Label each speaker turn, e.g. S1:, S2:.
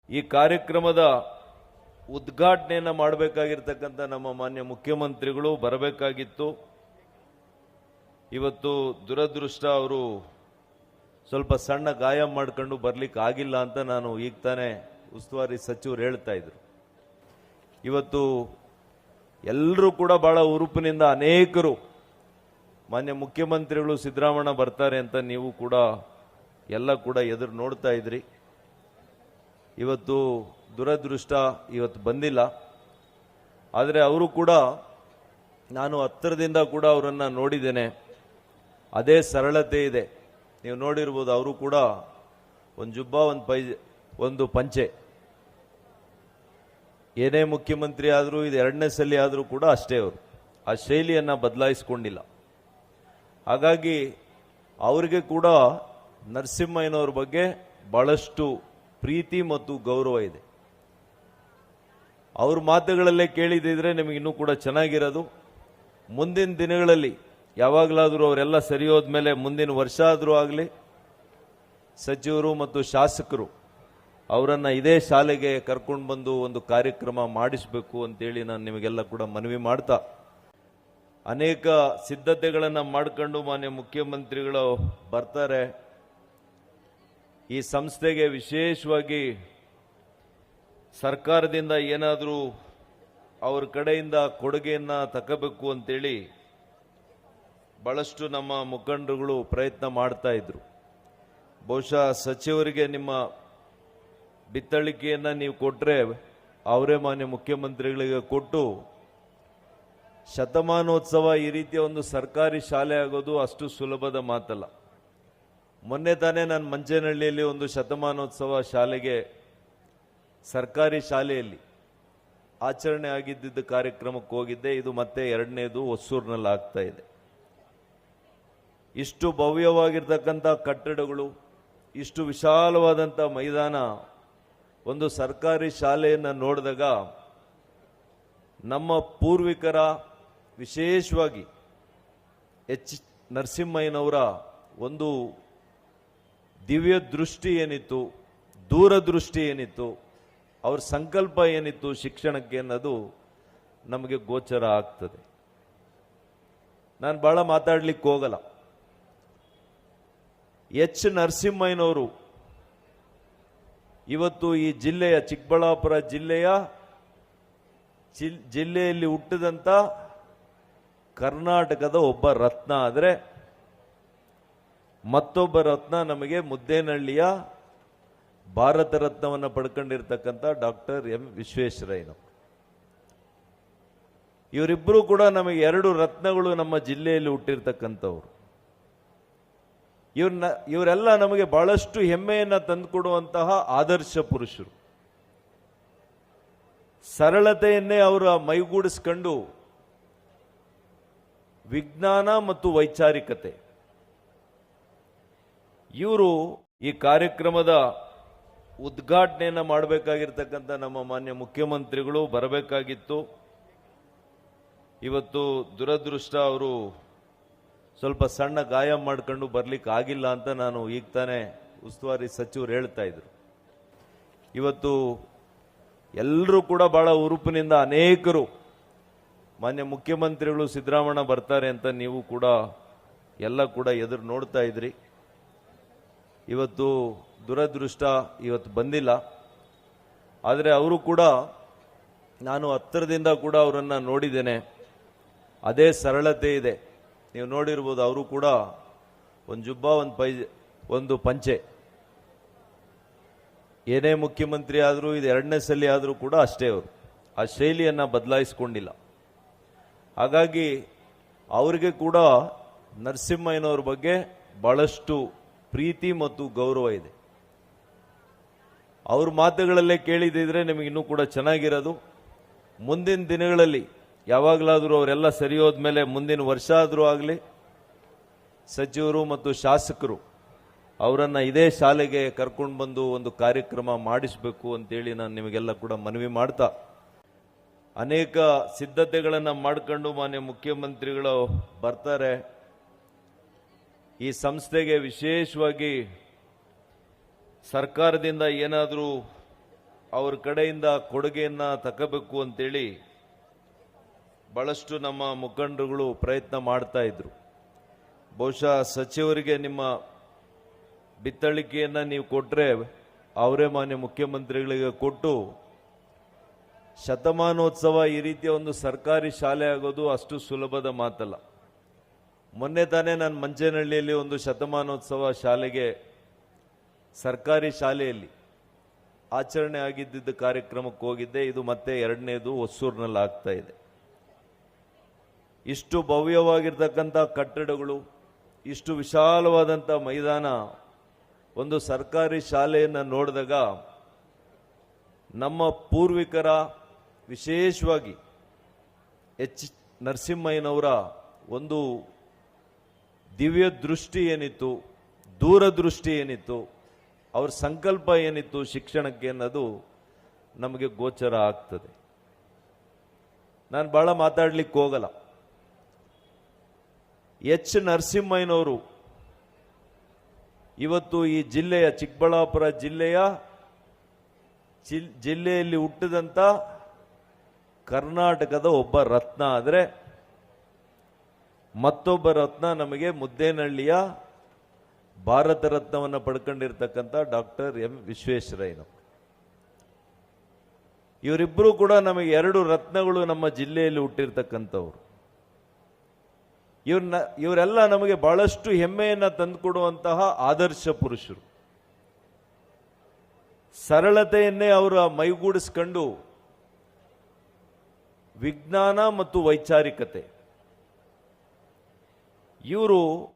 S1: ಈ ಕಾರ್ಯಕ್ರಮದ ಉದ್ಘಾಟನೆಯನ್ನು ಮಾಡಬೇಕಾಗಿರ್ತಕ್ಕಂಥ ನಮ್ಮ ಮಾನ್ಯ ಮುಖ್ಯಮಂತ್ರಿಗಳು ಬರಬೇಕಾಗಿತ್ತು. ಇವತ್ತು ದುರದೃಷ್ಟ ಅವರು ಸ್ವಲ್ಪ ಸಣ್ಣ ಗಾಯ ಮಾಡ್ಕೊಂಡು ಬರ್ಲಿಕ್ಕೆ ಆಗಿಲ್ಲ ಅಂತ ನಾನು ಈಗ ತಾನೇ ಉಸ್ತುವಾರಿ ಸಚಿವರು ಹೇಳ್ತಾ ಇದ್ರು. ಇವತ್ತು ಎಲ್ಲರೂ ಕೂಡ ಬಹಳ ಉರುಪಿನಿಂದ ಅನೇಕರು ಮಾನ್ಯ ಮುಖ್ಯಮಂತ್ರಿಗಳು ಸಿದ್ದರಾಮಣ್ಣ ಬರ್ತಾರೆ ಅಂತ ನೀವು ಕೂಡ ಎಲ್ಲ ಕೂಡ ಎದುರು ನೋಡ್ತಾ ಇದ್ರಿ. ಇವತ್ತು ದುರದೃಷ್ಟ ಇವತ್ತು ಬಂದಿಲ್ಲ. ಆದರೆ ಅವರು ಕೂಡ ನಾನು ಹತ್ತಿರದಿಂದ ಕೂಡ ಅವರನ್ನು ನೋಡಿದ್ದೇನೆ. ಅದೇ ಸರಳತೆ ಇದೆ. ನೀವು ನೋಡಿರ್ಬೋದು, ಅವರು ಕೂಡ ಒಂದು ಜುಬ್ಬ, ಒಂದು ಪಂಚೆ. ಏನೇ ಮುಖ್ಯಮಂತ್ರಿ ಆದರೂ ಇದು ಎರಡನೇ ಸಲ ಆದರೂ ಕೂಡ ಅಷ್ಟೇ, ಅವರು ಆ ಶೈಲಿಯನ್ನು ಬದಲಾಯಿಸಿಕೊಂಡಿಲ್ಲ. ಹಾಗಾಗಿ ಅವರಿಗೆ ಕೂಡ ನರಸಿಂಹಯ್ಯನವ್ರ ಬಗ್ಗೆ ಬಹಳಷ್ಟು ಪ್ರೀತಿ ಮತ್ತು ಗೌರವ ಇದೆ. ಅವ್ರ ಮಾತುಗಳಲ್ಲೇ ಕೇಳಿದಿದ್ರೆ ನಿಮಗೆ ಇನ್ನೂ ಕೂಡ ಚೆನ್ನಾಗಿರೋದು. ಮುಂದಿನ ದಿನಗಳಲ್ಲಿ ಯಾವಾಗಲಾದರೂ ಅವರೆಲ್ಲ ಸರಿ ಹೋದ್ಮೇಲೆ ಮುಂದಿನ ವರ್ಷ ಆದರೂ ಆಗಲಿ ಸಚಿವರು ಮತ್ತು ಶಾಸಕರು ಅವರನ್ನು ಇದೇ ಶಾಲೆಗೆ ಕರ್ಕೊಂಡು ಬಂದು ಒಂದು ಕಾರ್ಯಕ್ರಮ ಮಾಡಿಸಬೇಕು ಅಂತೇಳಿ ನಾನು ನಿಮಗೆಲ್ಲ ಕೂಡ ಮನವಿ ಮಾಡ್ತಾ, ಅನೇಕ ಸಿದ್ಧತೆಗಳನ್ನು ಮಾಡಿಕೊಂಡು ಮಾನ್ಯ ಮುಖ್ಯಮಂತ್ರಿಗಳು ಬರ್ತಾರೆ. ಈ ಸಂಸ್ಥೆಗೆ ವಿಶೇಷವಾಗಿ ಸರ್ಕಾರದಿಂದ ಏನಾದರೂ ಅವ್ರ ಕಡೆಯಿಂದ ಕೊಡುಗೆಯನ್ನು ತಗೋಬೇಕು ಅಂತೇಳಿ ಬಹಳಷ್ಟು ನಮ್ಮ ಮುಖಂಡರುಗಳು ಪ್ರಯತ್ನ ಮಾಡ್ತಾ ಇದ್ರು. ಬಹುಶಃ ಸಚಿವರಿಗೆ ನಿಮ್ಮ ಬಿತ್ತಳಿಕೆಯನ್ನು ನೀವು ಕೊಟ್ಟರೆ ಅವರೇ ಮಾನ್ಯ ಮುಖ್ಯಮಂತ್ರಿಗಳಿಗೆ ಕೊಟ್ಟು ಶತಮಾನೋತ್ಸವ ಈ ರೀತಿಯ ಒಂದು ಸರ್ಕಾರಿ ಶಾಲೆ ಆಗೋದು ಅಷ್ಟು ಸುಲಭದ ಮಾತಲ್ಲ. ಮೊನ್ನೆ ತಾನೇ ನಾನು ಮಂಚೇನಹಳ್ಳಿಯಲ್ಲಿ ಒಂದು ಶತಮಾನೋತ್ಸವ ಶಾಲೆಗೆ ಸರ್ಕಾರಿ ಶಾಲೆಯಲ್ಲಿ ಆಚರಣೆ ಆಗಿದ್ದ ಕಾರ್ಯಕ್ರಮಕ್ಕೆ ಹೋಗಿದ್ದೆ. ಇದು ಮತ್ತೆ ಎರಡನೇದು ಹೊಸೂರಿನಲ್ಲಿ ಆಗ್ತಾ ಇದೆ. ಇಷ್ಟು ಭವ್ಯವಾಗಿರ್ತಕ್ಕಂಥ ಕಟ್ಟಡಗಳು, ಇಷ್ಟು ವಿಶಾಲವಾದಂಥ ಮೈದಾನ, ಒಂದು ಸರ್ಕಾರಿ ಶಾಲೆಯನ್ನು ನೋಡಿದಾಗ ನಮ್ಮ ಪೂರ್ವಿಕರ, ವಿಶೇಷವಾಗಿ ನರಸಿಂಹಯ್ಯನವರ ಒಂದು ದಿವ್ಯ ದೃಷ್ಟಿ ಏನಿತ್ತು, ದೂರದೃಷ್ಟಿ ಏನಿತ್ತು, ಅವ್ರ ಸಂಕಲ್ಪ ಏನಿತ್ತು ಶಿಕ್ಷಣಕ್ಕೆ ಅನ್ನೋದು ನಮಗೆ ಗೋಚರ ಆಗ್ತದೆ. ನಾನು ಬಹಳ ಮಾತಾಡ್ಲಿಕ್ಕೆ ಹೋಗಲ್ಲ. ನರಸಿಂಹಯ್ಯನವರು ಇವತ್ತು ಈ ಜಿಲ್ಲೆಯ, ಚಿಕ್ಕಬಳ್ಳಾಪುರ ಜಿಲ್ಲೆಯಲ್ಲಿ ಹುಟ್ಟಿದಂಥ ಕರ್ನಾಟಕದ ಒಬ್ಬ ರತ್ನ. ಆದರೆ ಮತ್ತೊಬ್ಬ ರತ್ನ ನಮಗೆ ಮುದ್ದೇನಹಳ್ಳಿಯ ಭಾರತ ರತ್ನವನ್ನು ಪಡ್ಕೊಂಡಿರ್ತಕ್ಕಂಥ ಡಾಕ್ಟರ್ ಎಂ ವಿಶ್ವೇಶ್ವರಯ್ಯನವರು. ಇವರಿಬ್ಬರು ಕೂಡ ನಮಗೆ ಎರಡು ರತ್ನಗಳು ನಮ್ಮ ಜಿಲ್ಲೆಯಲ್ಲಿ ಹುಟ್ಟಿರ್ತಕ್ಕಂಥವ್ರು. ಇವರೆಲ್ಲ ನಮಗೆ ಬಹಳಷ್ಟು ಹೆಮ್ಮೆಯನ್ನು ತಂದುಕೊಡುವಂತಹ ಆದರ್ಶ ಪುರುಷರು. ಸರಳತೆಯನ್ನೇ ಅವರ ಮೈಗೂಡಿಸ್ಕೊಂಡು ವಿಜ್ಞಾನ ಮತ್ತು ವೈಚಾರಿಕತೆ, ಇವರು ಈ ಕಾರ್ಯಕ್ರಮದ ಉದ್ಘಾಟನೆಯನ್ನು ಮಾಡಬೇಕಾಗಿರ್ತಕ್ಕಂಥ ನಮ್ಮ ಮಾನ್ಯ ಮುಖ್ಯಮಂತ್ರಿಗಳು ಬರಬೇಕಾಗಿತ್ತು. ಇವತ್ತು ದುರದೃಷ್ಟ ಅವರು ಸ್ವಲ್ಪ ಸಣ್ಣ ಗಾಯ ಮಾಡ್ಕೊಂಡು ಬರ್ಲಿಕ್ಕೆ ಆಗಿಲ್ಲ ಅಂತ ನಾನು ಈಗ ತಾನೇ ಉಸ್ತುವಾರಿ ಸಚಿವರು ಹೇಳ್ತಾ ಇದ್ರು. ಇವತ್ತು ಎಲ್ಲರೂ ಕೂಡ ಬಹಳ ಉರುಪಿನಿಂದ ಅನೇಕರು ಮಾನ್ಯ ಮುಖ್ಯಮಂತ್ರಿಗಳು ಸಿದ್ದರಾಮಣ್ಣ ಬರ್ತಾರೆ ಅಂತ ನೀವು ಕೂಡ ಎಲ್ಲ ಕೂಡ ಎದುರು ನೋಡ್ತಾ ಇದ್ರಿ. ಇವತ್ತು ದುರದೃಷ್ಟ ಇವತ್ತು ಬಂದಿಲ್ಲ. ಆದರೆ ಅವರು ಕೂಡ ನಾನು ಹತ್ತಿರದಿಂದ ಕೂಡ ಅವರನ್ನು ನೋಡಿದ್ದೇನೆ. ಅದೇ ಸರಳತೆ ಇದೆ. ನೀವು ನೋಡಿರ್ಬೋದು, ಅವರು ಕೂಡ ಒಂದು ಜುಬ್ಬ, ಒಂದು ಪಂಚೆ. ಏನೇ ಮುಖ್ಯಮಂತ್ರಿ ಆದರೂ ಇದು ಎರಡನೇ ಸಲ ಆದರೂ ಕೂಡ ಅಷ್ಟೇ, ಅವರು ಆ ಶೈಲಿಯನ್ನು ಬದಲಾಯಿಸಿಕೊಂಡಿಲ್ಲ. ಹಾಗಾಗಿ ಅವರಿಗೆ ಕೂಡ ನರಸಿಂಹಯ್ಯನವ್ರ ಬಗ್ಗೆ ಬಹಳಷ್ಟು ಪ್ರೀತಿ ಮತ್ತು ಗೌರವ ಇದೆ. ಅವ್ರ ಮಾತುಗಳಲ್ಲೇ ಕೇಳಿದಿದ್ರೆ ನಿಮಗೆ ಇನ್ನೂ ಕೂಡ ಚೆನ್ನಾಗಿರೋದು. ಮುಂದಿನ ದಿನಗಳಲ್ಲಿ ಯಾವಾಗಲಾದರೂ ಅವರೆಲ್ಲ ಸರಿ ಹೋದ್ಮೇಲೆ ಮುಂದಿನ ವರ್ಷ ಆದರೂ ಆಗಲಿ ಸಚಿವರು ಮತ್ತು ಶಾಸಕರು ಅವರನ್ನು ಇದೇ ಶಾಲೆಗೆ ಕರ್ಕೊಂಡು ಬಂದು ಒಂದು ಕಾರ್ಯಕ್ರಮ ಮಾಡಿಸಬೇಕು ಅಂತೇಳಿ ನಾನು ನಿಮಗೆಲ್ಲ ಕೂಡ ಮನವಿ ಮಾಡ್ತಾ, ಅನೇಕ ಸಿದ್ಧತೆಗಳನ್ನು ಮಾಡಿಕೊಂಡು ಮಾನ್ಯ ಮುಖ್ಯಮಂತ್ರಿಗಳು ಬರ್ತಾರೆ. ಈ ಸಂಸ್ಥೆಗೆ ವಿಶೇಷವಾಗಿ ಸರ್ಕಾರದಿಂದ ಏನಾದರೂ ಅವ್ರ ಕಡೆಯಿಂದ ಕೊಡುಗೆಯನ್ನ ತಗೋಬೇಕು ಅಂತೇಳಿ ಬಹಳಷ್ಟು ನಮ್ಮ ಮುಖಂಡರುಗಳು ಪ್ರಯತ್ನ ಮಾಡ್ತಾ ಇದ್ರು. ಬಹುಶಃ ಸಚಿವರಿಗೆ ನಿಮ್ಮ ಬಿತ್ತಳಿಕೆಯನ್ನ ನೀವು ಕೊಟ್ರೆ ಅವರೇ ಮಾನ್ಯ ಮುಖ್ಯಮಂತ್ರಿಗಳಿಗೆ ಕೊಟ್ಟು ಶತಮಾನೋತ್ಸವ ಈ ರೀತಿಯ ಒಂದು ಸರ್ಕಾರಿ ಶಾಲೆ ಆಗೋದು ಅಷ್ಟು ಸುಲಭದ ಮಾತಲ್ಲ. ಮೊನ್ನೆ ತಾನೇ ನಾನು ಮಂಚೇನಹಳ್ಳಿಯಲ್ಲಿ ಒಂದು ಶತಮಾನೋತ್ಸವ ಶಾಲೆಗೆ ಸರ್ಕಾರಿ ಶಾಲೆಯಲ್ಲಿ ಆಚರಣೆ ಆಗಿದ್ದ ಕಾರ್ಯಕ್ರಮಕ್ಕೆ ಹೋಗಿದ್ದೆ. ಇದು ಮತ್ತೆ ಎರಡನೇದು ಹೊಸೂರಿನಲ್ಲಿ ಆಗ್ತಾ ಇದೆ. ಇಷ್ಟು ಭವ್ಯವಾಗಿರ್ತಕ್ಕಂಥ ಕಟ್ಟಡಗಳು, ಇಷ್ಟು ವಿಶಾಲವಾದಂಥ ಮೈದಾನ, ಒಂದು ಸರ್ಕಾರಿ ಶಾಲೆಯನ್ನು ನೋಡಿದಾಗ ನಮ್ಮ ಪೂರ್ವಿಕರ, ವಿಶೇಷವಾಗಿ ಎಚ್ ನರಸಿಂಹಯ್ಯನವರ ಒಂದು ದಿವ್ಯ ದೃಷ್ಟಿ ಏನಿತ್ತು, ದೂರದೃಷ್ಟಿ ಏನಿತ್ತು, ಅವ್ರ ಸಂಕಲ್ಪ ಏನಿತ್ತು ಶಿಕ್ಷಣಕ್ಕೆ ಅನ್ನೋದು ನಮಗೆ ಗೋಚರ ಆಗ್ತದೆ. ನಾನು ಬಹಳ ಮಾತಾಡ್ಲಿಕ್ಕೆ ಹೋಗಲ್ಲ. ಎಚ್ ನರಸಿಂಹಯ್ಯನವರು ಇವತ್ತು ಈ ಜಿಲ್ಲೆಯ, ಚಿಕ್ಕಬಳ್ಳಾಪುರ ಜಿಲ್ಲೆಯಲ್ಲಿ ಹುಟ್ಟಿದಂಥ ಕರ್ನಾಟಕದ ಒಬ್ಬ ರತ್ನ. ಆದರೆ ಮತ್ತೊಬ್ಬ ರತ್ನ ನಮಗೆ ಮುದ್ದೇನಹಳ್ಳಿಯ ಭಾರತ ರತ್ನವನ್ನು ಪಡ್ಕೊಂಡಿರ್ತಕ್ಕಂಥ ಡಾಕ್ಟರ್ ಎಂ ವಿಶ್ವೇಶ್ವರಯ್ಯನವರು. ಇವರಿಬ್ಬರು ಕೂಡ ನಮಗೆ ಎರಡು ರತ್ನಗಳು ನಮ್ಮ ಜಿಲ್ಲೆಯಲ್ಲಿ ಹುಟ್ಟಿರ್ತಕ್ಕಂಥವ್ರು. ಇವರೆಲ್ಲ ನಮಗೆ ಬಹಳಷ್ಟು ಹೆಮ್ಮೆಯನ್ನು ತಂದುಕೊಡುವಂತಹ ಆದರ್ಶ ಪುರುಷರು. ಸರಳತೆಯನ್ನೇ ಅವರ ಮೈಗೂಡಿಸ್ಕೊಂಡು ವಿಜ್ಞಾನ ಮತ್ತು ವೈಚಾರಿಕತೆ, ಇವರು